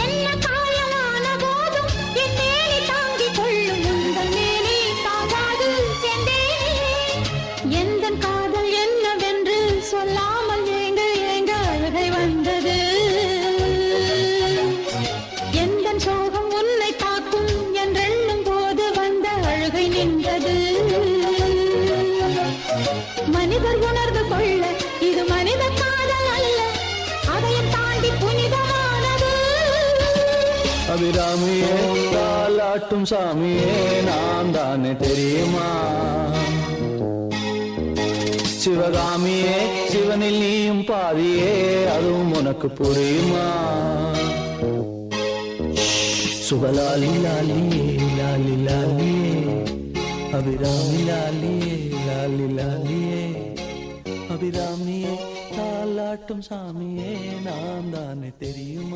என்ன காயலான போதும் என் மேலே தாங்கிக் கொள்ளும் உங்கள் மேலே தாங்காது சென்றேனே. எந்தன் காதல் என்னவென்று சொல்லாமல் ஏங்க ஏங்க அழுகை வந்தது. எந்தன் சோகம் உன்னை தாக்கும் என்றெண்ணும் போது வந்த அழுகை நின்றது. மனிதர் உணர்ந்து கொள்ள இது மனித காதல் அல்ல, அதையும் தாண்டி புனிதமானது. அபிராமியே தாலாட்டும் சாமியே நான் தானே தெரியுமா? சிவகாமியே சிவனில் நீயும் பாதியே அதுவும் உனக்கு புரியுமா? சுகலாலி லாலியே லாலி லாலியே அபிராமி லாலியே லாலி லாலியே அபிராமியே தாலாட்டும் சாமியே நான் தானே தெரியுமா?